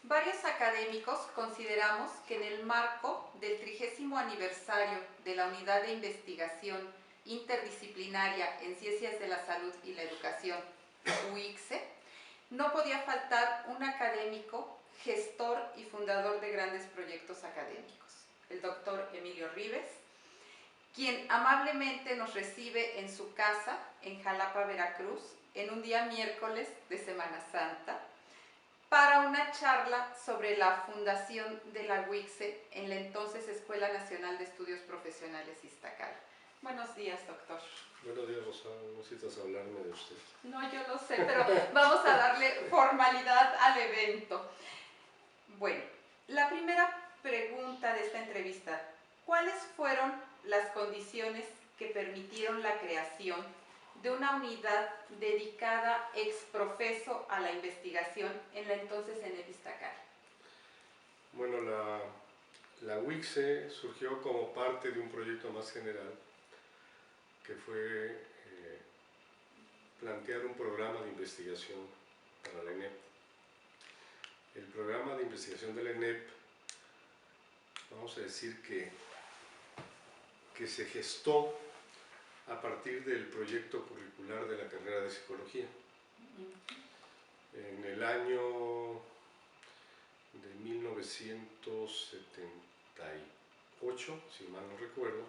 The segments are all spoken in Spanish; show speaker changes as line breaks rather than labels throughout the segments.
Varios académicos consideramos que en el marco del 30º aniversario de la Unidad de Investigación Interdisciplinaria en Ciencias de la Salud y la Educación, UICSE, no podía faltar un académico, gestor y fundador de grandes proyectos académicos, el doctor Emilio Ribes, quien amablemente nos recibe en su casa en Jalapa, Veracruz, en un día miércoles de Semana Santa, para una charla sobre la fundación de la UICSE en la entonces Escuela Nacional de Estudios Profesionales Iztacala. Buenos días, doctor.
Buenos días, Rosa. No necesitas hablarme de usted.
No, yo lo sé, pero vamos a darle formalidad al evento. Bueno, la primera pregunta de esta entrevista: ¿cuáles fueron las condiciones que permitieron la creación de una unidad dedicada ex profeso a la investigación en la entonces ENEP Iztacala?
Bueno, la UICSE surgió como parte de un proyecto más general que fue plantear un programa de investigación para la ENEP. El programa de investigación de la ENEP, vamos a decir que se gestó a partir del proyecto curricular de la carrera de Psicología. En el año de 1978, si mal no recuerdo,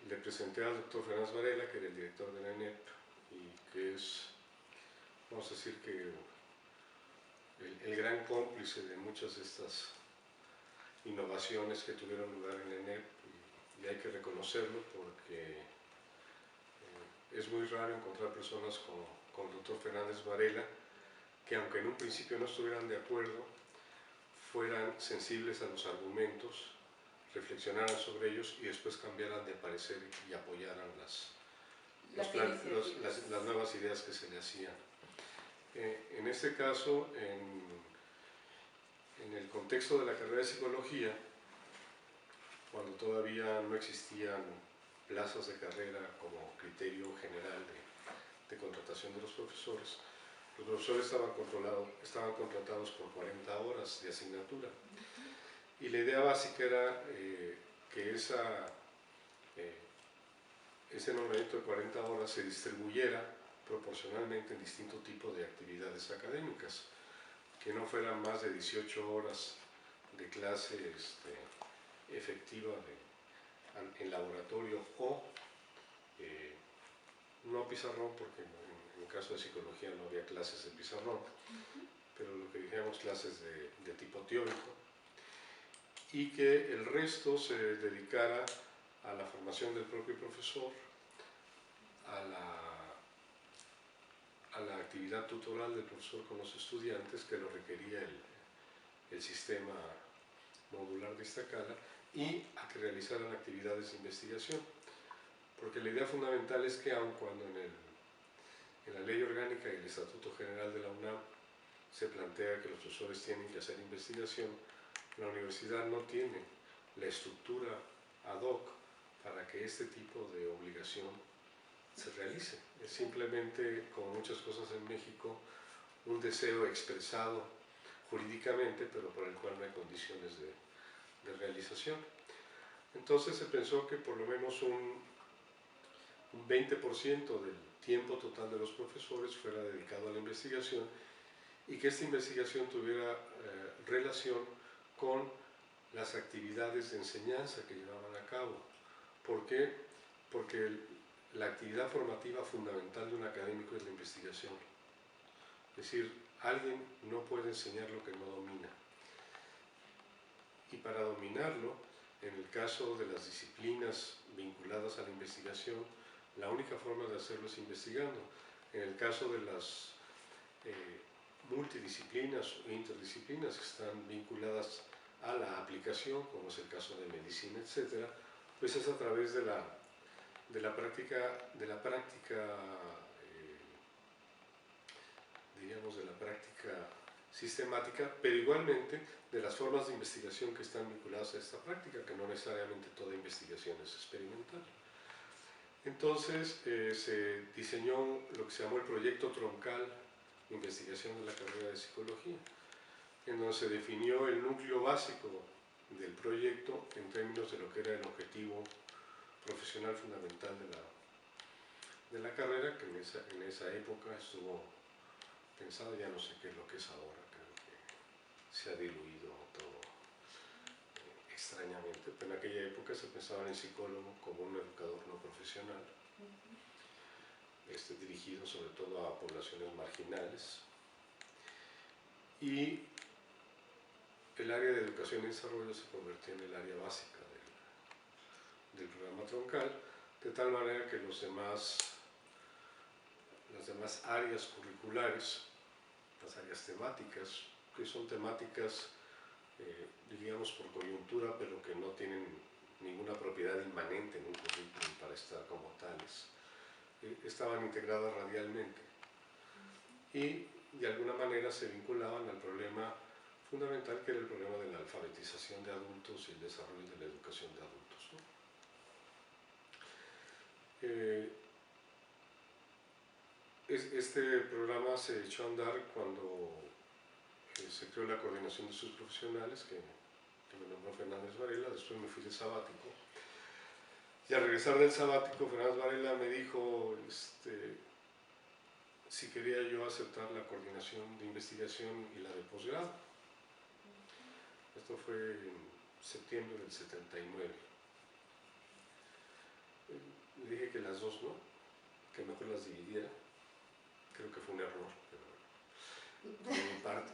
le presenté al doctor Fernández Varela, que era el director de la ENEP, y que es, vamos a decir que el gran cómplice de muchas de estas innovaciones que tuvieron lugar en la ENEP, y hay que reconocerlo porque es muy raro encontrar personas con el doctor Fernández Varela que, aunque en un principio no estuvieran de acuerdo, fueran sensibles a los argumentos, reflexionaran sobre ellos y después cambiaran de parecer y apoyaran las nuevas ideas que se le hacían. En este caso, en el contexto de la carrera de Psicología, cuando todavía no existían plazas de carrera como criterio general de contratación de los profesores estaban contratados por 40 horas de asignatura. Y la idea básica era que ese nombramiento de 40 horas se distribuyera proporcionalmente en distintos tipos de actividades académicas, que no fueran más de 18 horas de clase efectiva en laboratorio o no pizarrón, porque en el caso de Psicología no había clases de pizarrón, pero lo que dijéramos clases de tipo teórico, y que el resto se dedicara a la formación del propio profesor, a la actividad tutoral del profesor con los estudiantes, que lo requería el sistema modular de Iztacala, y a que realizaran actividades de investigación. Porque la idea fundamental es que, aun cuando en la Ley Orgánica y el Estatuto General de la UNAM se plantea que los profesores tienen que hacer investigación, la universidad no tiene la estructura ad hoc para que este tipo de obligación se realice. Es simplemente, como muchas cosas en México, un deseo expresado jurídicamente, pero por el cual no hay condiciones de realización. Entonces se pensó que por lo menos un 20% del tiempo total de los profesores fuera dedicado a la investigación, y que esta investigación tuviera relación con las actividades de enseñanza que llevaban a cabo. ¿Por qué? Porque la actividad formativa fundamental de un académico es la investigación. Es decir, alguien no puede enseñar lo que no domina. Y para dominarlo, en el caso de las disciplinas vinculadas a la investigación, la única forma de hacerlo es investigando. En el caso de las multidisciplinas o interdisciplinas que están vinculadas a la aplicación, como es el caso de medicina, etc., pues es a través de la práctica sistemática, pero igualmente de las formas de investigación que están vinculadas a esta práctica, que no necesariamente toda investigación es experimental. Entonces se diseñó lo que se llamó el proyecto troncal de investigación de la carrera de Psicología, en donde se definió el núcleo básico del proyecto en términos de lo que era el objetivo profesional fundamental de la carrera, que en esa época estuvo pensado, ya no sé qué es lo que es ahora, creo que se ha diluido todo extrañamente, pero en aquella época se pensaba en el psicólogo como un educador no profesional, dirigido sobre todo a poblaciones marginales, y el área de educación y desarrollo se convirtió en el área básica del programa troncal, de tal manera que las demás áreas curriculares, las áreas temáticas, que son temáticas, diríamos por coyuntura, pero que no tienen ninguna propiedad inmanente en un currículum para estar como tales, estaban integradas radialmente y de alguna manera se vinculaban al problema fundamental, que era el problema de la alfabetización de adultos y el desarrollo de la educación de adultos, ¿no? Este programa se echó a andar cuando se creó la coordinación de sus profesionales, que me nombró Fernández Varela. Después me fui de sabático, y al regresar del sabático Fernández Varela me dijo si quería yo aceptar la coordinación de investigación y la de posgrado. Esto fue en septiembre del 79. Le dije que las dos no, que mejor las dividiera. Creo que fue un error, pero de mi parte,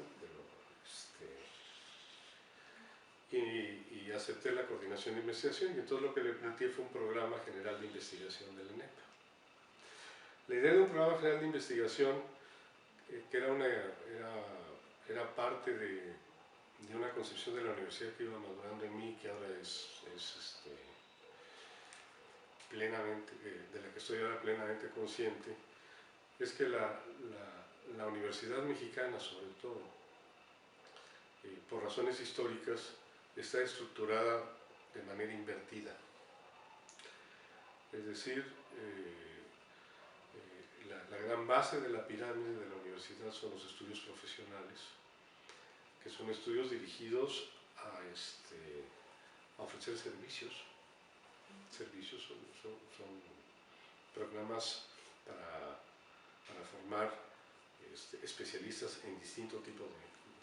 y acepté la coordinación de investigación, y entonces lo que le planteé fue un programa general de investigación del INEP. La idea de un programa general de investigación, que era parte de una concepción de la universidad que iba madurando en mí, que ahora es plenamente, de la que estoy ahora plenamente consciente, es que la universidad mexicana, sobre todo, por razones históricas, está estructurada de manera invertida. Es decir, la gran base de la pirámide de la universidad son los estudios profesionales, que son estudios dirigidos a ofrecer servicios. Servicios son programas para formar especialistas en distintos tipos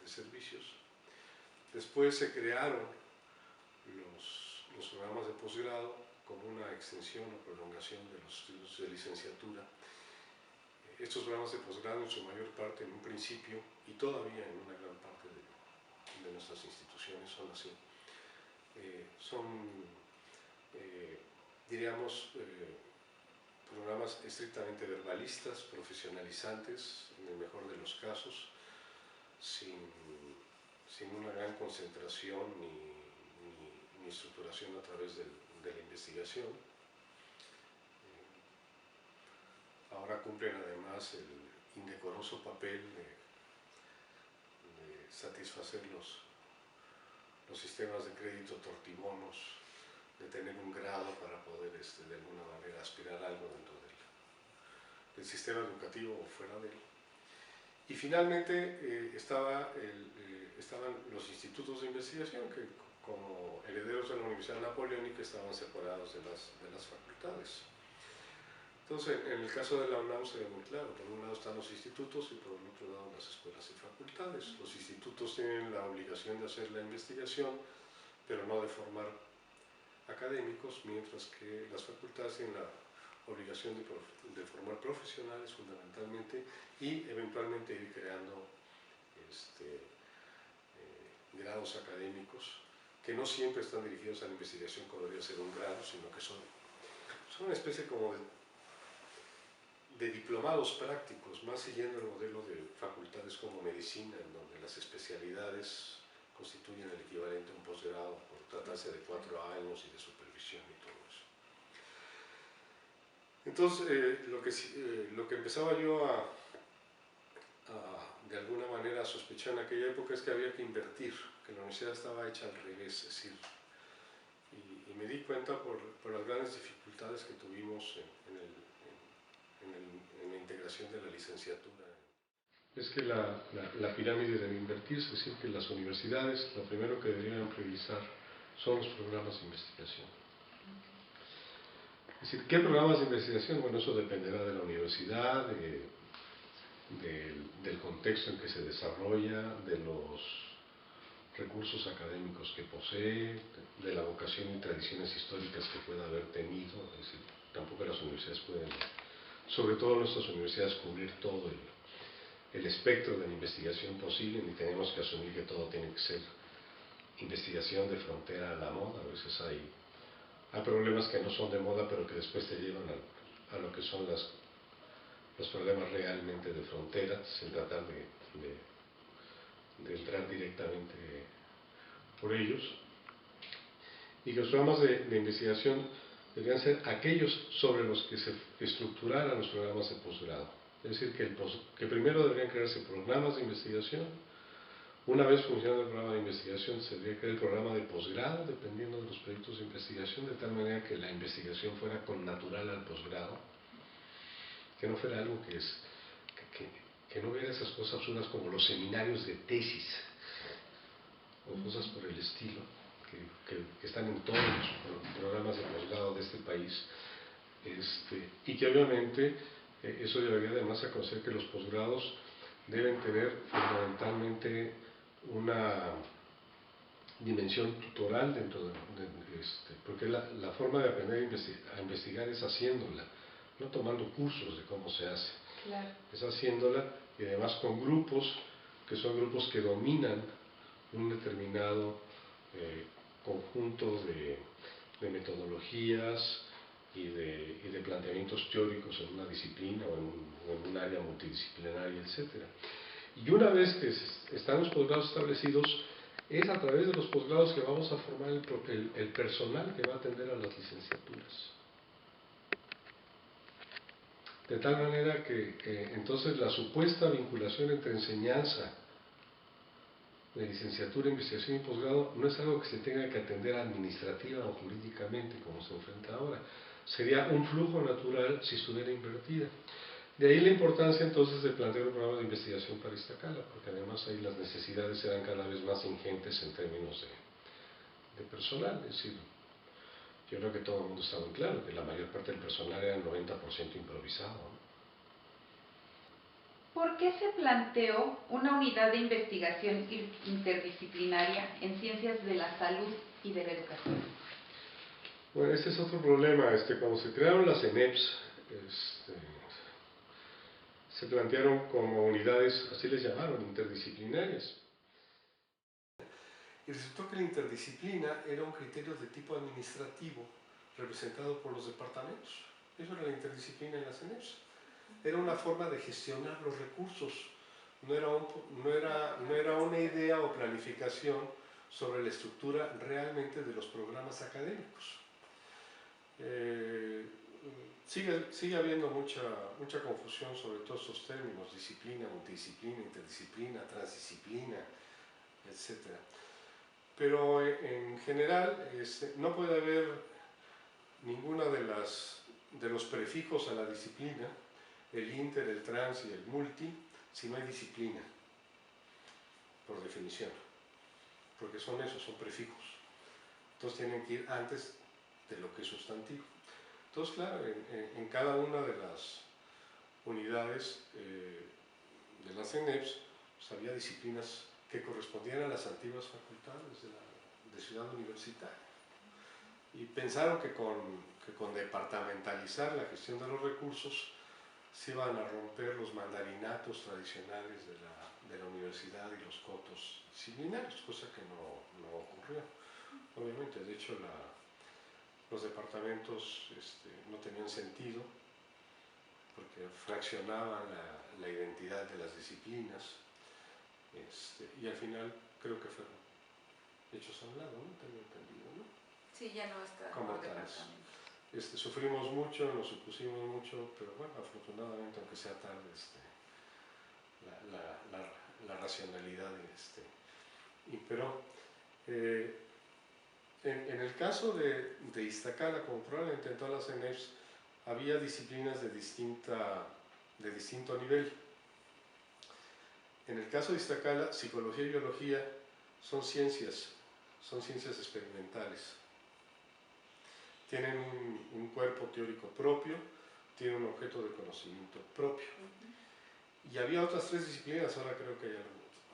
de servicios. Después se crearon los programas de posgrado como una extensión o prolongación de los estudios de licenciatura. Estos programas de posgrado, en su mayor parte, en un principio, y todavía en una gran parte de nuestras instituciones son así, diríamos, programas estrictamente verbalistas, profesionalizantes, en el mejor de los casos, sin una gran concentración ni estructuración a través de la investigación. Ahora cumplen además el indecoroso papel de satisfacer los sistemas de crédito tortibonos, de tener un grado para poder de alguna manera aspirar a algo dentro del sistema educativo o fuera de él. Y finalmente estaban los institutos de investigación, que como herederos de la Universidad Napoleónica estaban separados de las facultades. Entonces, en el caso de la UNAM se ve muy claro: por un lado están los institutos y por el otro lado las escuelas y facultades. Los institutos tienen la obligación de hacer la investigación, pero no de formar académicos, mientras que las facultades tienen la obligación de formar profesionales fundamentalmente, y eventualmente ir creando grados académicos que no siempre están dirigidos a la investigación como debería ser un grado, sino que son una especie como de diplomados prácticos, más siguiendo el modelo de facultades como medicina, en donde las especialidades constituyen el equivalente a un posgrado, por tratarse de 4 años y de supervisión y todo eso. Entonces, lo que empezaba yo de alguna manera a sospechar en aquella época es que había que invertir, que la universidad estaba hecha al revés, es decir, y me di cuenta por las grandes dificultades que tuvimos en la integración de la licenciatura. es que la pirámide debe invertirse, es decir, que las universidades lo primero que deberían priorizar son los programas de investigación. Es decir, ¿qué programas de investigación? Bueno, eso dependerá de la universidad, del contexto en que se desarrolla, de los recursos académicos que posee, de la vocación y tradiciones históricas que pueda haber tenido. Es decir, tampoco las universidades pueden, sobre todo nuestras universidades, cubrir todo el espectro de la investigación posible, ni tenemos que asumir que todo tiene que ser investigación de frontera a la moda. A veces hay problemas que no son de moda, pero que después te llevan a lo que son los problemas realmente de frontera, sin tratar de entrar directamente por ellos. Y que los programas de investigación deberían ser aquellos sobre los que se estructuraran los programas de posgrado. Es decir, que primero deberían crearse programas de investigación. Una vez funcionando el programa de investigación, se debería crear el programa de posgrado, dependiendo de los proyectos de investigación, de tal manera que la investigación fuera connatural al posgrado, que no fuera algo que no hubiera esas cosas absurdas como los seminarios de tesis, o cosas por el estilo, que están en todos los programas de posgrado de este país, y que obviamente eso llevaría además a conocer que los posgrados deben tener fundamentalmente una dimensión tutoral dentro porque la forma de aprender a investigar es haciéndola, no tomando cursos de cómo se hace.
Claro.
Es haciéndola, y además con grupos que son grupos que dominan un determinado conjunto de metodologías y de planteamientos teóricos en una disciplina o en un área multidisciplinaria, etc. Y una vez que están los posgrados establecidos, es a través de los posgrados que vamos a formar el personal que va a atender a las licenciaturas. De tal manera que entonces la supuesta vinculación entre enseñanza de licenciatura, investigación y posgrado no es algo que se tenga que atender administrativa o jurídicamente como se enfrenta ahora. Sería un flujo natural si estuviera invertida. De ahí la importancia entonces de plantear un programa de investigación para Iztacala, porque además ahí las necesidades eran cada vez más ingentes en términos de personal. Es decir, yo creo que todo el mundo está muy claro que la mayor parte del personal era el 90% improvisado, ¿no?
¿Por qué se planteó una unidad de investigación interdisciplinaria en ciencias de la salud y de la educación?
Bueno, este es otro problema. Cuando se crearon las ENEPs, se plantearon como unidades, así les llamaron, interdisciplinarias. Y resultó que la interdisciplina era un criterio de tipo administrativo representado por los departamentos. Eso era la interdisciplina en las ENEPs. Era una forma de gestionar los recursos, no era una idea o planificación sobre la estructura realmente de los programas académicos. Sigue habiendo mucha confusión sobre todos estos términos: disciplina, multidisciplina, interdisciplina, transdisciplina, etc. Pero en general no puede haber ninguna de los prefijos a la disciplina, el inter, el trans y el multi, si no hay disciplina, por definición, porque son prefijos. Entonces tienen que ir antes de lo que es sustantivo. Entonces, claro, en cada una de las unidades de las ENEPs pues había disciplinas que correspondían a las antiguas facultades de Ciudad Universitaria. Y pensaron que con departamentalizar la gestión de los recursos se iban a romper los mandarinatos tradicionales de la universidad y los cotos disciplinarios, cosa que no ocurrió. Obviamente, de hecho, los departamentos no tenían sentido porque fraccionaban la identidad de las disciplinas, y al final creo que fueron hechos a un lado, ¿no? Tengo entendido, ¿no?
Sí, ya no está
como
por
tales.
departamento.
Sufrimos mucho, nos opusimos mucho, pero bueno, afortunadamente, aunque sea tarde, la racionalidad imperó. En el caso de Iztacala, como probablemente en todas las ENEPs, había disciplinas de distinto nivel. En el caso de Iztacala, psicología y biología son ciencias experimentales. Tienen un cuerpo teórico propio, tienen un objeto de conocimiento propio. Y había otras 3 disciplinas, ahora creo que hay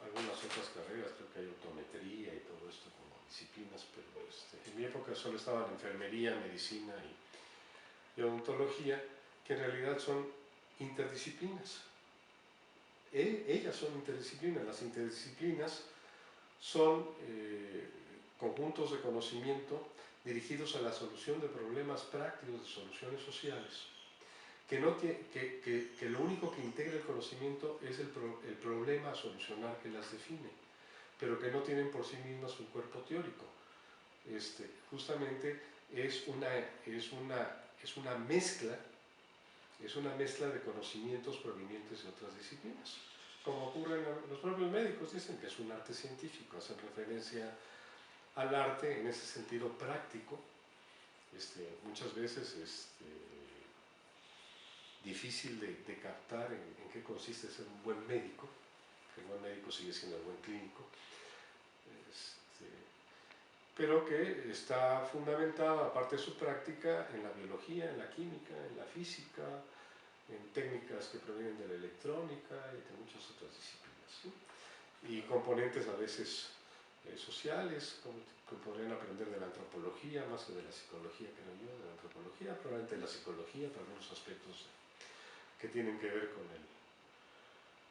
algunas otras carreras, creo que hay optometría y todo esto como disciplinas, pero en mi época solo estaban enfermería, medicina y odontología, que en realidad son interdisciplinas. Ellas son interdisciplinas. Las interdisciplinas son conjuntos de conocimiento dirigidos a la solución de problemas prácticos, de soluciones sociales, que lo único que integra el conocimiento es el problema a solucionar que las define, pero que no tienen por sí mismas un cuerpo teórico. Justamente es una mezcla de conocimientos provenientes de otras disciplinas. Como ocurre en los propios médicos, dicen que es un arte científico, hacen referencia al arte en ese sentido práctico. Muchas veces difícil de captar en qué consiste ser un buen médico, que el buen médico sigue siendo el buen clínico, pero que está fundamentada, aparte de su práctica, en la biología, en la química, en la física, en técnicas que provienen de la electrónica y de muchas otras disciplinas, ¿sí? Y componentes a veces sociales, que podrían aprender de la antropología, más que de la psicología, creo yo, de la antropología, probablemente de la psicología, para algunos aspectos que tienen que ver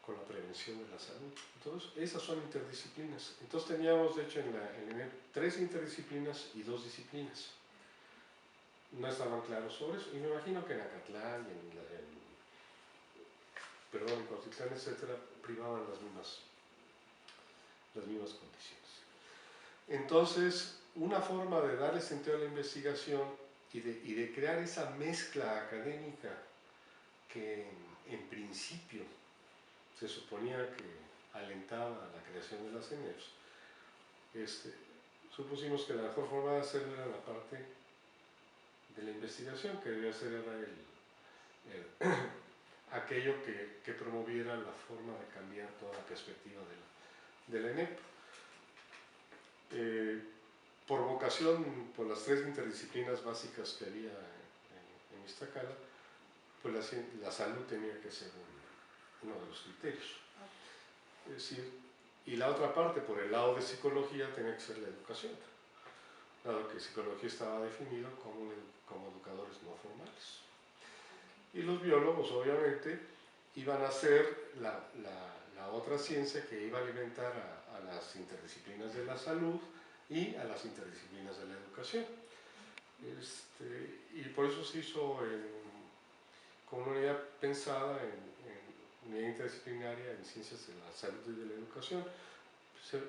con la prevención de la salud. Entonces, esas son interdisciplinas. Entonces teníamos, de hecho, en ENEP 3 interdisciplinas y 2 disciplinas. No estaban claros sobre eso, y me imagino que en Acatlán, en Cuautitlán, etcétera, privaban las mismas condiciones. Entonces, una forma de darle sentido a la investigación y de crear esa mezcla académica que en principio se suponía que alentaba la creación de las ENEPs, supusimos que la mejor forma de hacerlo era la parte de la investigación, que debía ser aquello que promoviera la forma de cambiar toda la perspectiva de la ENEP. Por vocación, por las 3 interdisciplinas básicas que había en Iztacala, pues la salud tenía que ser uno de los criterios. Es decir, y la otra parte, por el lado de psicología, tenía que ser la educación, dado que psicología estaba definido como educadores no formales. Y los biólogos, obviamente, iban a ser la otra ciencia que iba a alimentar a las interdisciplinas de la salud y a las interdisciplinas de la educación. Y por eso se hizo como una unidad pensada en unidad interdisciplinaria en ciencias de la salud y de la educación.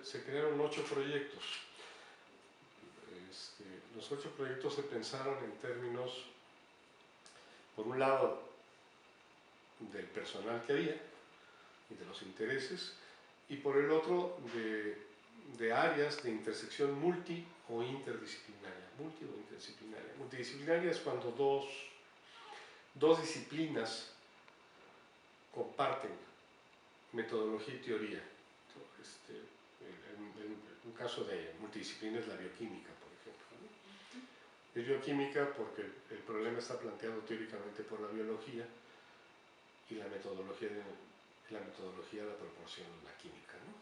Se crearon 8 proyectos. Los 8 proyectos se pensaron en términos, por un lado, del personal que había y de los intereses, y por el otro, de áreas de intersección multi o interdisciplinaria. Multidisciplinaria es cuando dos disciplinas comparten metodología y teoría. Un caso de multidisciplina es la bioquímica, por ejemplo, ¿no? Es bioquímica porque el problema está planteado teóricamente por la biología y la metodología la proporciona la química, ¿no?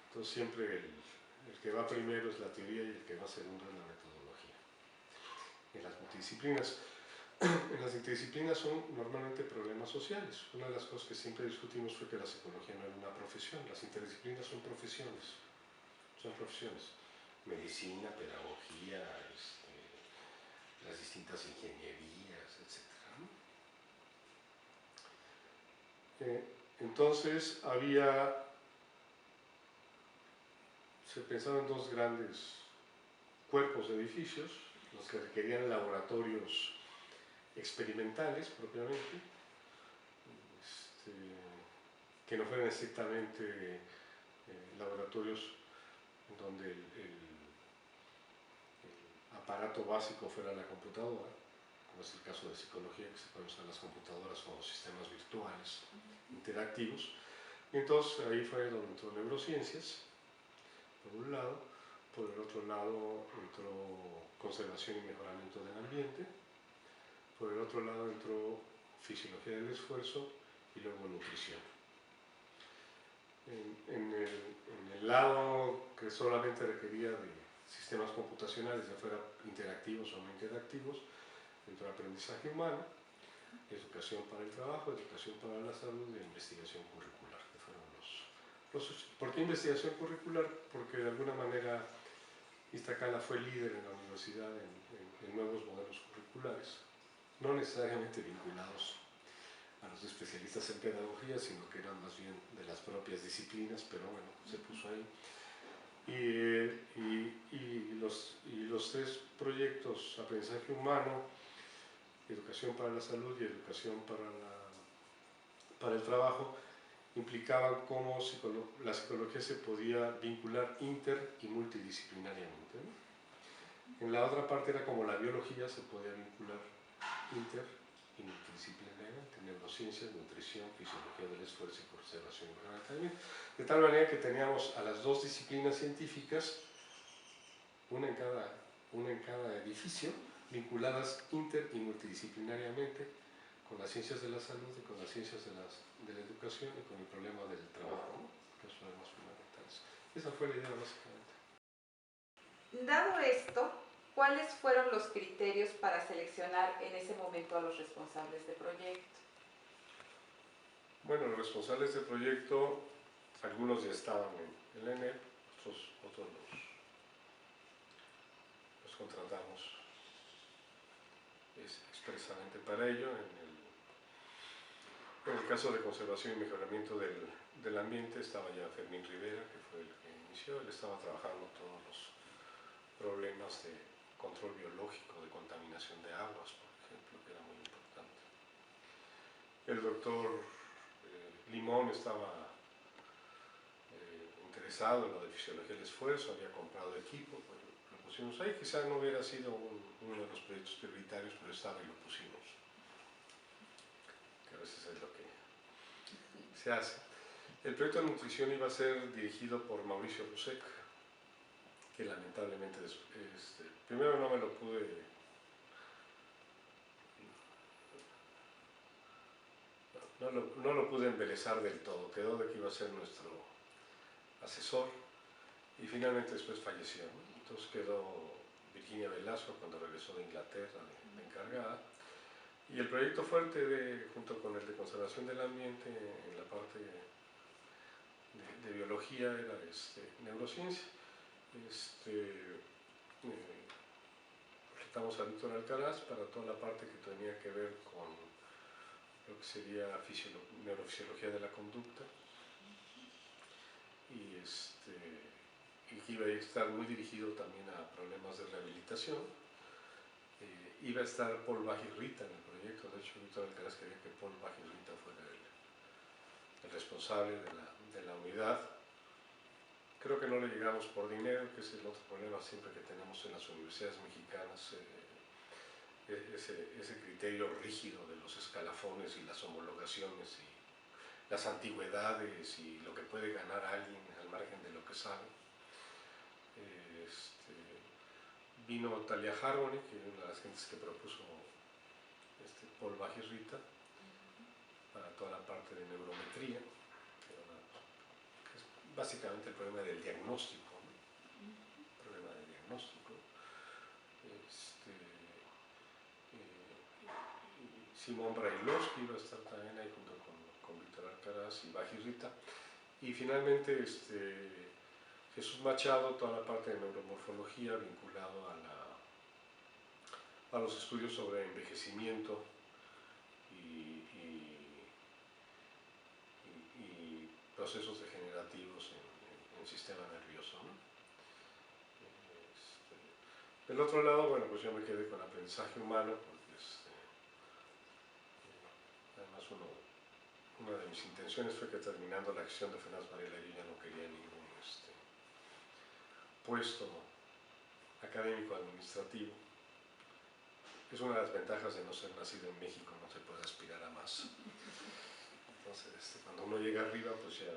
Entonces siempre el que va primero es la teoría y el que va segundo es la metodología. En las multidisciplinas, en las interdisciplinas son normalmente problemas sociales. Una de las cosas que siempre discutimos fue que la psicología no era una profesión. Las interdisciplinas son profesiones. Medicina, pedagogía, las distintas ingenierías, etc., ¿no? Entonces se pensaba en 2 grandes cuerpos de edificios, los que requerían laboratorios experimentales propiamente, que no fueran estrictamente laboratorios donde el aparato básico fuera la computadora, como es el caso de psicología, que se pueden usar las computadoras como sistemas virtuales interactivos, Y entonces ahí fue donde entró neurociencias, por un lado. Por el otro lado entró conservación y mejoramiento del ambiente. Por el otro lado entró fisiología del esfuerzo y luego nutrición. En el lado que solamente requería de sistemas computacionales, ya fuera interactivos o no interactivos, entró aprendizaje humano, educación para el trabajo, educación para la salud y investigación curricular, que fueron ¿Por qué investigación curricular? Porque de alguna manera Iztacala fue líder en la universidad en nuevos modelos curriculares, no necesariamente vinculados a los especialistas en pedagogía, sino que eran más bien de las propias disciplinas, pero bueno, se puso ahí. Y los tres proyectos, aprendizaje humano, educación para la salud y educación para el trabajo, implicaban cómo la psicología se podía vincular inter y multidisciplinariamente, ¿no? En la otra parte era como la biología se podía vincular inter y multidisciplinariamente, neurociencias, nutrición, fisiología del esfuerzo y conservación y de tal manera que teníamos a las dos disciplinas científicas, una en cada edificio, vinculadas inter y multidisciplinariamente con las ciencias de la salud y con las ciencias de la educación y con el problema del trabajo, ¿no? Que son los más fundamentales. Esa fue la idea básicamente.
Dado esto, ¿cuáles fueron los criterios para seleccionar en ese momento a los responsables de proyecto?
Bueno, los responsables de proyecto, algunos ya estaban en la ENEP, otros los contratamos expresamente para ello. En el caso de conservación y mejoramiento del ambiente estaba ya Fermín Rivera, que fue el que inició. Él estaba trabajando todos los problemas de control biológico, de contaminación de aguas, por ejemplo, que era muy importante. El doctor Limón estaba interesado en lo de fisiología del esfuerzo, había comprado equipo, pues lo pusimos ahí. Quizá no hubiera sido uno de los proyectos prioritarios, pero estaba y lo pusimos, que a veces es lo que se hace. El proyecto de nutrición iba a ser dirigido por Mauricio Rusek, que lamentablemente primero no me lo pude no lo pude embelezar del todo, quedó de que iba a ser nuestro asesor y finalmente después falleció, ¿no? Entonces quedó Virginia Velasco cuando regresó de Inglaterra de encargada, y el proyecto fuerte junto con el de conservación del ambiente en la parte de biología era neurociencia. Presentamos a Víctor Alcaraz para toda la parte que tenía que ver con lo que sería neurofisiología de la conducta, y que iba a estar muy dirigido también a problemas de rehabilitación. Iba a estar Paul Bajirrita en el proyecto. De hecho, Víctor Alcaraz quería que Paul Bajirrita fuera el responsable de la unidad. Creo que no le llegamos por dinero, que es el otro problema siempre que tenemos en las universidades mexicanas, ese criterio rígido de los escalafones y las homologaciones y las antigüedades y lo que puede ganar alguien al margen de lo que sabe. Vino Talia Harmony, que es una de las gentes que propuso Paul Bajirrita para toda la parte de neurometría, que es básicamente el problema del diagnóstico, ¿no? El problema del diagnóstico. Simón Brailovsky iba a estar también ahí junto con Víctor Alcaraz y Bajirrita. Y finalmente Jesús Machado, toda la parte de neuromorfología vinculado a los estudios sobre envejecimiento y procesos degenerativos en el sistema nervioso, ¿no? Del otro lado, bueno, pues yo me quedé con aprendizaje humano, porque además una de mis intenciones fue que terminando la acción de Fernández Varela yo ya no quería ningún puesto académico administrativo. Es una de las ventajas de no ser nacido en México, no se puede aspirar a más. Entonces, cuando uno llega arriba, pues ya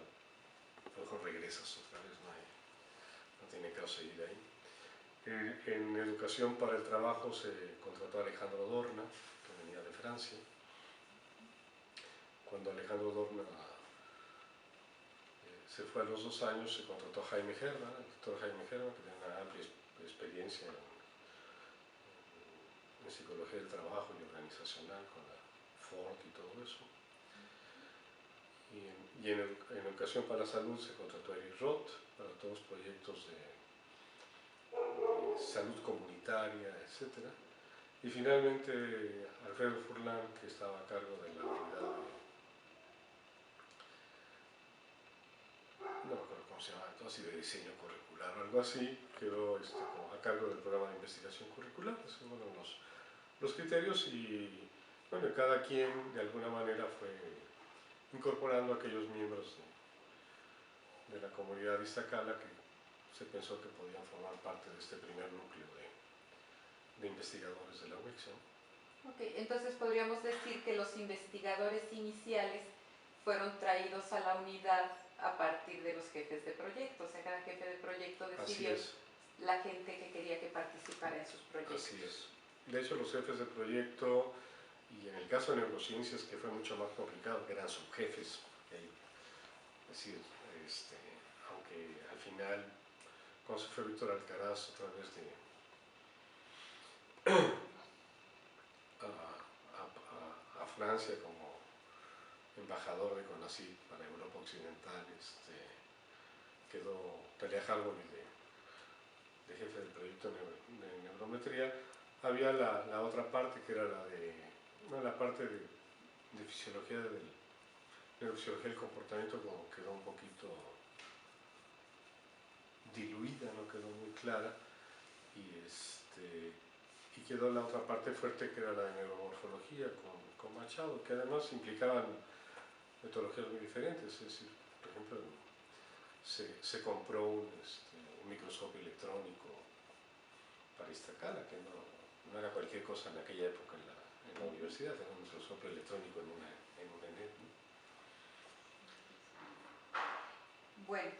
mejor regresas otra vez, no tiene caso seguir ahí. En educación para el trabajo se contrató a Alejandro Dorna, que venía de Francia. Cuando Alejandro Dorna se fue a los 2 años, se contrató a Jaime Herman, el doctor Jaime Herman, que tiene una amplia experiencia en psicología del trabajo y organizacional con la Ford y todo eso. Y en educación para la salud se contrató a Eric Roth para todos los proyectos de salud comunitaria, etc. Y finalmente Alfredo Furlan, que estaba a cargo de la unidad no me acuerdo cómo se llama, así de diseño curricular o algo así, quedó como a cargo del programa de investigación curricular. Esos fueron los criterios y bueno, cada quien de alguna manera fue incorporando a aquellos miembros de la comunidad de Iztacala que se pensó que podían formar parte de este primer núcleo de investigadores de la UICS.
Ok, entonces podríamos decir que los investigadores iniciales fueron traídos a la unidad a partir de los jefes de proyecto, o sea, cada jefe de proyecto decidió la gente que quería que participara en sus proyectos.
Así es. De hecho, los jefes de proyecto, y en el caso de neurociencias, que fue mucho más complicado, que eran subjefes, es decir, aunque al final, cuando se fue Víctor Alcaraz a través a Francia como embajador de CONACYT para Europa Occidental, quedó Talia Harvoli de jefe del proyecto de neurometría. Había la otra parte que era la parte de fisiología neurofisiología del comportamiento, como quedó un poquito diluida, no quedó muy clara, y quedó la otra parte fuerte que era la de neuromorfología con Machado, que además implicaban metodologías muy diferentes. Es decir, por ejemplo, se compró un microscopio electrónico para Iztacala, que no era cualquier cosa en aquella época en la universidad, era un microscopio electrónico en una ENET, ¿no?
Bueno,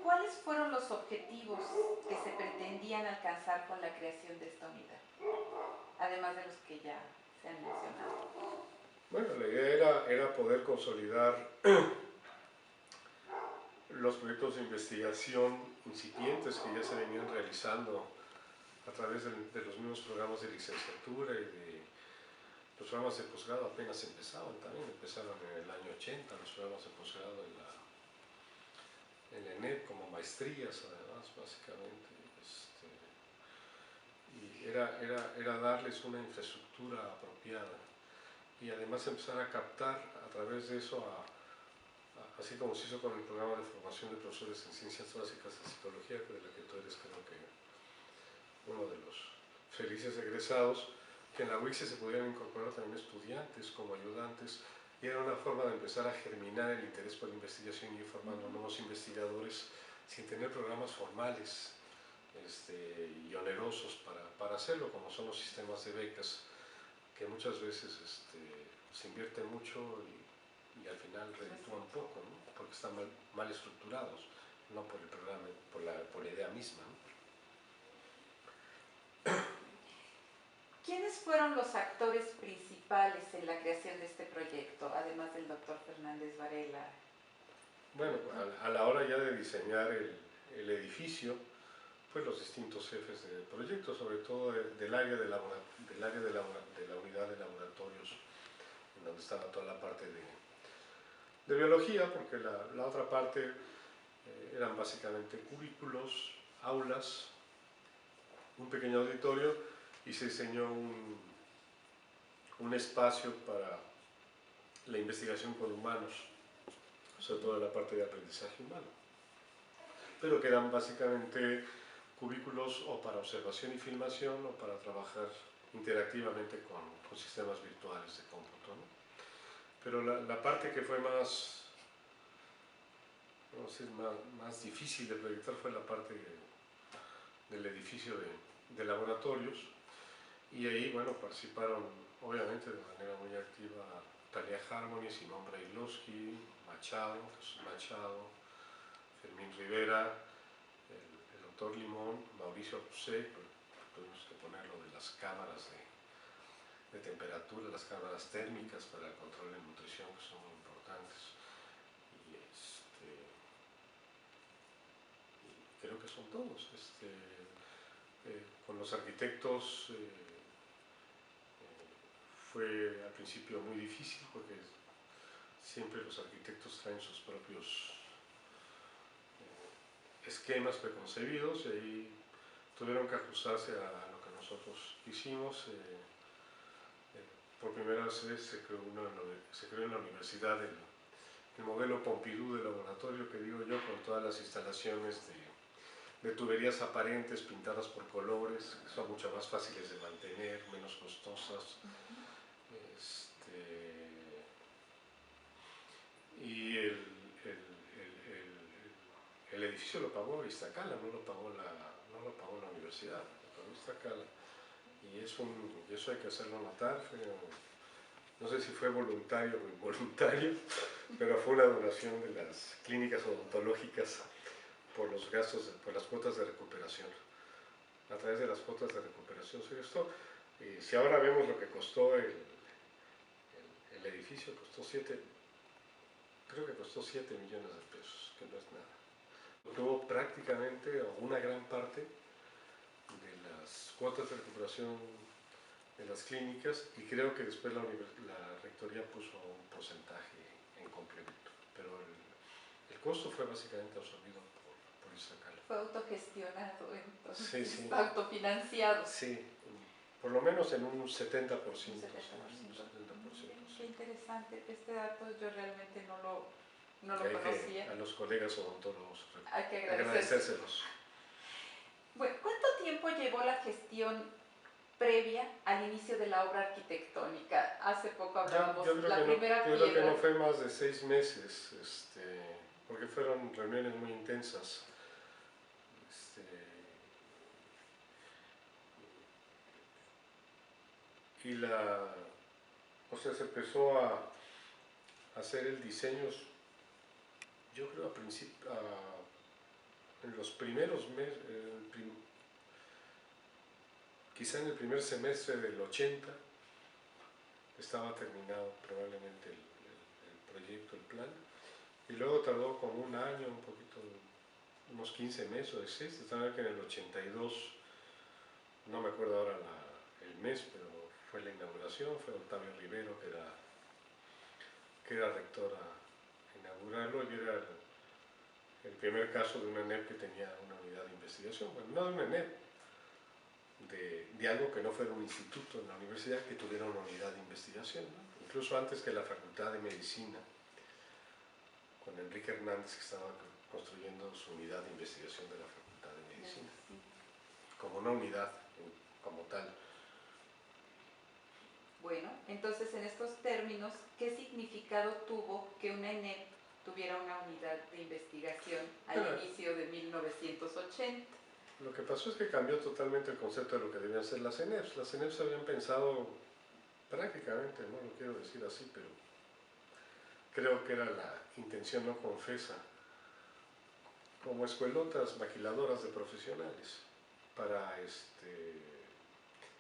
¿cuáles fueron los objetivos que se pretendían alcanzar con la creación de esta unidad? Además de los que ya se han mencionado.
Bueno, la idea era poder consolidar los proyectos de investigación incipientes que ya se venían realizando a través de los mismos programas de licenciatura y de los programas de posgrado. Apenas empezaban también, empezaron en el año 80 los programas de posgrado en la ENEP como maestrías además, básicamente. Y era darles una infraestructura apropiada y además empezar a captar a través de eso, así como se hizo con el programa de formación de profesores en ciencias básicas de psicología, de la que tú eres creo que uno de los felices egresados, que en la UICSE se podían incorporar también estudiantes como ayudantes, y era una forma de empezar a germinar el interés por la investigación y ir formando nuevos investigadores sin tener programas formales y onerosos para hacerlo, como son los sistemas de becas, que muchas veces se invierte mucho y al final reditúan poco, ¿no? Porque están mal estructurados, no por el programa, por la idea misma, ¿no?
¿Quiénes fueron los actores principales en la creación de este proyecto, además del doctor Fernández Varela?
Bueno, a la hora ya de diseñar el edificio, pues los distintos jefes de proyecto, sobre todo del área de la unidad de laboratorios, en donde estaba toda la parte de biología, porque la otra parte eran básicamente cubículos, aulas, un pequeño auditorio, y se diseñó un espacio para la investigación con humanos, sobre todo la parte de aprendizaje humano, pero que eran básicamente cubículos o para observación y filmación o para trabajar interactivamente con sistemas virtuales de cómputo, ¿no? Pero la parte que fue más difícil de proyectar fue la parte del edificio de laboratorios, y ahí, bueno, participaron obviamente de manera muy activa Talia Harmony, Simón Brailovsky, Machado, Jesús Machado, Fermín Rivera, el doctor Limón, Mauricio Rousset, tuvimos que poner lo de las cámaras de temperatura, las cámaras térmicas para el control de nutrición, que son muy importantes. Y creo que son todos. Con los arquitectos fue al principio muy difícil porque siempre los arquitectos traen sus propios esquemas preconcebidos y ahí tuvieron que ajustarse a lo que nosotros hicimos. Por primera vez se creó en la universidad el modelo Pompidou de laboratorio, que digo yo, con todas las instalaciones de tuberías aparentes pintadas por colores, que son mucho más fáciles de mantener, menos costosas. Y el edificio lo pagó Iztacala, no lo pagó la universidad, lo pagó Iztacala. Y eso hay que hacerlo notar. No sé si fue voluntario o involuntario, pero fue una donación de las clínicas odontológicas por los gastos, por las cuotas de recuperación. A través de las cuotas de recuperación se gastó. Y si ahora vemos lo que costó el edificio, creo que costó 7 millones de pesos, que no es nada. Tuvo prácticamente, o una gran parte, de las cuotas de recuperación de las clínicas, y creo que después la rectoría puso un porcentaje en complemento, pero el costo fue básicamente absorbido por Iztacala.
Fue autogestionado, entonces,
Sí, sí.
Autofinanciado.
Sí, por lo menos en un 70%.
Un 70%. Qué interesante, este dato yo realmente no lo conocía.
A los colegas odontólogos
hay que
agradecérselos.
Bueno, ¿cuánto tiempo llevó la gestión previa al inicio de la obra arquitectónica? Hace poco hablábamos de la primera piedra.
Yo creo que no fue más de 6 meses, porque fueron reuniones muy intensas. Se empezó a hacer el diseño, yo creo en los primeros meses, quizá en el primer semestre del 80 estaba terminado probablemente el proyecto, el plan, y luego tardó como un año, un poquito, unos 15 meses o 16, hasta que en el 82, no me acuerdo ahora el mes, pero fue la inauguración, fue Octavio Rivero que era rector a inaugurarlo, y era el primer caso de una ENEP que tenía una unidad de investigación. Bueno, no de una ENEP, de algo que no fuera un instituto en la universidad que tuviera una unidad de investigación, ¿no? Incluso antes que la Facultad de Medicina, con Enrique Hernández, que estaba construyendo su unidad de investigación de la Facultad de Medicina, como una unidad como tal.
Bueno, entonces en estos términos, ¿qué significado tuvo que una ENEP tuviera una unidad de investigación al inicio de 1980?
Lo que pasó es que cambió totalmente el concepto de lo que debían ser las ENEPs. Las ENEPs habían pensado prácticamente, no lo quiero decir así, pero creo que era la intención no confesa, como escuelotas maquiladoras de profesionales para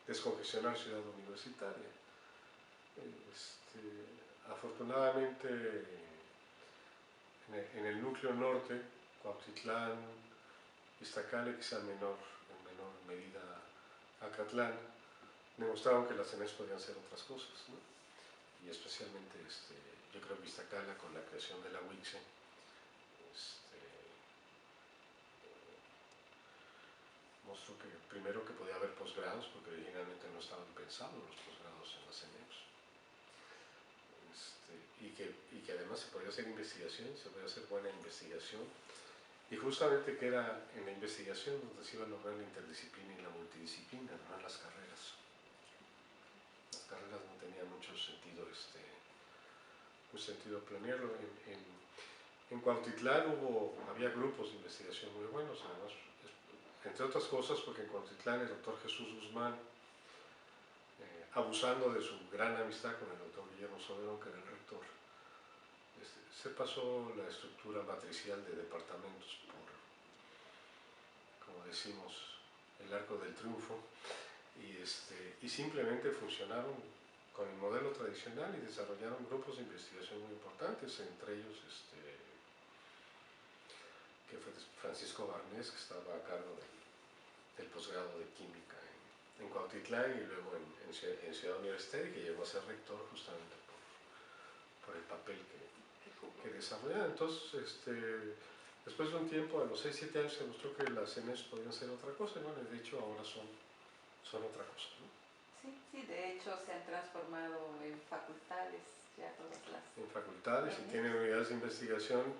descongestionar Ciudad Universitaria. Afortunadamente en el núcleo norte, Cuautitlán, Iztacala, quizá en menor medida Acatlán, demostraron que las ENEPs podían ser otras cosas, ¿no? Y especialmente yo creo que Iztacala, con la creación de la UICSE, mostró que primero que podía haber posgrados, porque originalmente no estaban pensados los posgrados en las ENEPs, y que además se podía hacer investigación, se podía hacer buena investigación, y justamente que era en la investigación donde se iba a lograr la interdisciplina y la multidisciplina, no en las carreras. Las carreras no tenían mucho sentido, planearlo. En Cuautitlán había grupos de investigación muy buenos, además, entre otras cosas porque en Cuautitlán el doctor Jesús Guzmán, abusando de su gran amistad con el doctor Guillermo Soberón, que era el rector, se pasó la estructura matricial de departamentos por, como decimos, el arco del triunfo, y simplemente funcionaron con el modelo tradicional y desarrollaron grupos de investigación muy importantes, entre ellos que fue Francisco Barnés, que estaba a cargo del posgrado de química en Cuautitlán y luego en Ciudad Universitaria, que llegó a ser rector justamente por el papel que desarrollaba. Entonces, después de un tiempo, a los 6-7 años, se mostró que las CNES podían ser otra cosa, y bueno, de hecho ahora son otra cosa, ¿no?
Sí, de hecho se han transformado en facultades, ya todas las...
En facultades y tienen unidades de investigación,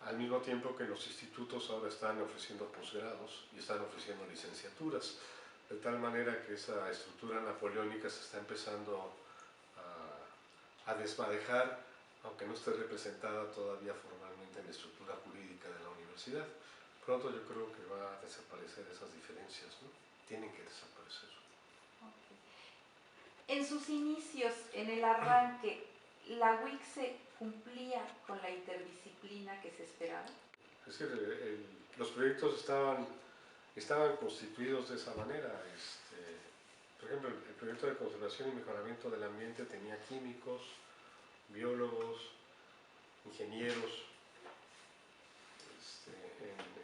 al mismo tiempo que los institutos ahora están ofreciendo posgrados y están ofreciendo licenciaturas, de tal manera que esa estructura napoleónica se está empezando a desmadejar, aunque no esté representada todavía formalmente en la estructura jurídica de la universidad. Pronto yo creo que va a desaparecer esas diferencias, ¿no? Tienen que desaparecer.
En sus inicios, en el arranque, ¿la UICSE cumplía con la interdisciplina que se esperaba?
Es decir, los proyectos estaban constituidos de esa manera. Por ejemplo, el proyecto de conservación y mejoramiento del ambiente tenía químicos, biólogos, ingenieros.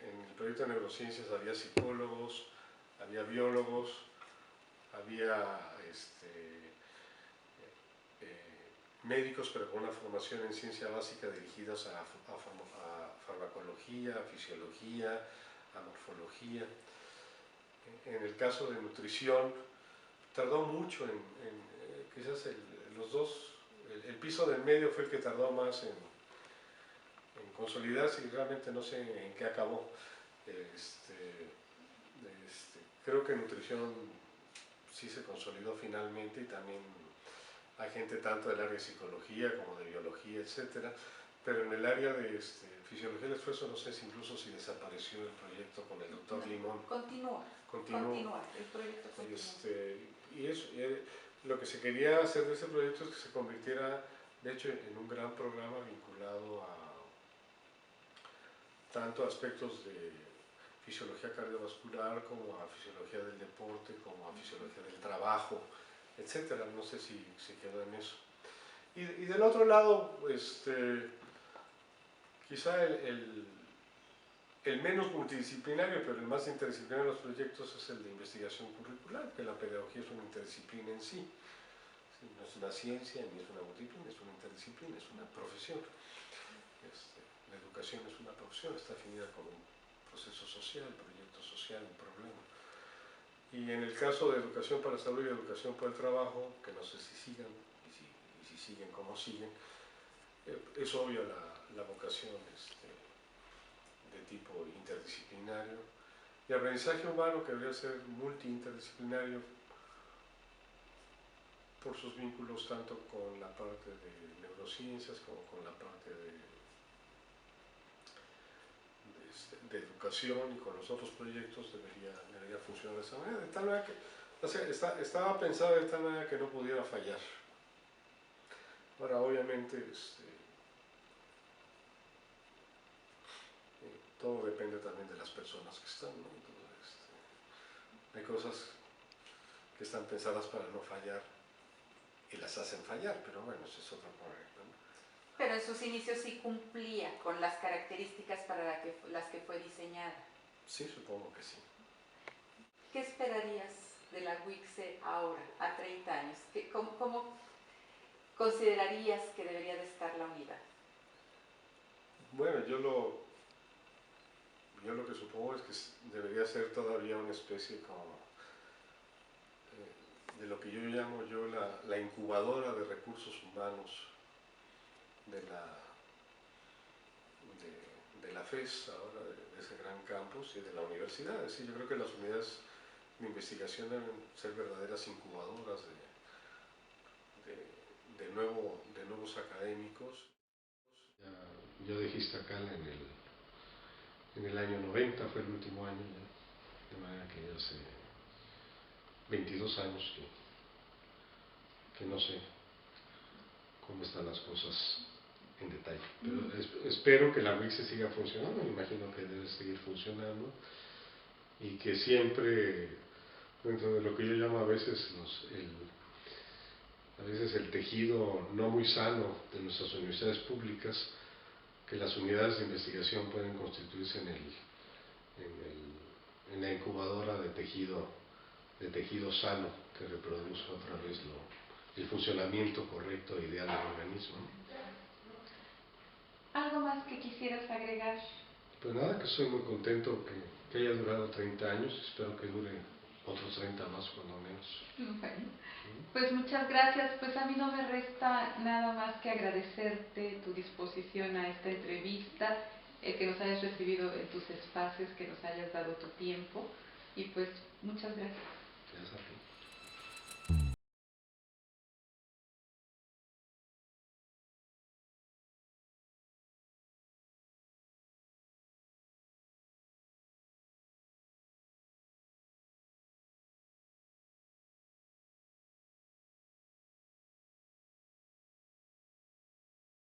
En el proyecto de neurociencias había psicólogos, había biólogos, había médicos, pero con una formación en ciencia básica dirigidas a farmacología, a fisiología, a morfología. En el caso de nutrición, tardó mucho quizás el piso del medio fue el que tardó más en consolidarse, y realmente no sé en qué acabó. Creo que nutrición sí se consolidó finalmente, y también hay gente tanto del área de psicología como de biología, etcétera, pero en el área de fisiología del esfuerzo no sé si incluso si desapareció el proyecto con el doctor Limón.
Continúa, el proyecto continúa.
Lo que se quería hacer de ese proyecto es que se convirtiera, de hecho, en un gran programa vinculado tanto a aspectos de fisiología cardiovascular, como a fisiología del deporte, como a fisiología del trabajo, etcétera. No sé si se quedó en eso. Y del otro lado, quizá el menos multidisciplinario, pero el más interdisciplinario de los proyectos es el de investigación curricular, que la pedagogía es una interdisciplina en sí. No es una ciencia ni es una disciplina, es una interdisciplina, es una profesión. La educación es una profesión, está definida como un proceso social, proyecto social, un problema. Y en el caso de educación para la salud y educación para el trabajo, que no sé si sigan, y si siguen, cómo siguen, es obvia la vocación de tipo interdisciplinario. Y aprendizaje humano, que debería ser multi-interdisciplinario por sus vínculos tanto con la parte de neurociencias como con la parte de educación, y con los otros proyectos debería funcionar de esa manera, de tal manera que, o sea, estaba pensado de tal manera que no pudiera fallar. Ahora, obviamente, todo depende también de las personas que están, ¿no? Entonces, hay cosas que están pensadas para no fallar y las hacen fallar, pero bueno, ese es otro problema, ¿no?
Pero en sus inicios sí cumplía con las características para las que fue diseñada.
Sí, supongo que sí.
¿Qué esperarías de la UICSE ahora, a 30 años? ¿Cómo considerarías que debería de estar la unidad?
Bueno, yo lo que supongo es que debería ser todavía una especie como de lo que yo llamo la incubadora de recursos humanos de la FES, ahora de ese gran campus, y de la universidad. Es decir, yo creo que las unidades de investigación deben ser verdaderas incubadoras de nuevos académicos. Ya dijiste acá en el año 90, fue el último año, ya, de manera que ya hace 22 años que no sé cómo están las cosas en detalle. Pero espero que la WIC se siga funcionando, me imagino que debe seguir funcionando, y que siempre, dentro de lo que yo llamo a veces el tejido no muy sano de nuestras universidades públicas, que las unidades de investigación pueden constituirse en la incubadora de tejido sano que reproduzca otra vez el funcionamiento correcto e ideal del organismo.
¿Algo más que quisieras agregar?
Pues nada, que soy muy contento que haya durado 30 años, espero que dure otros 30 más cuando menos.
Bueno, pues muchas gracias. Pues a mí no me resta nada más que agradecerte tu disposición a esta entrevista, el que nos hayas recibido en tus espacios, que nos hayas dado tu tiempo, y pues muchas gracias.
Gracias a ti.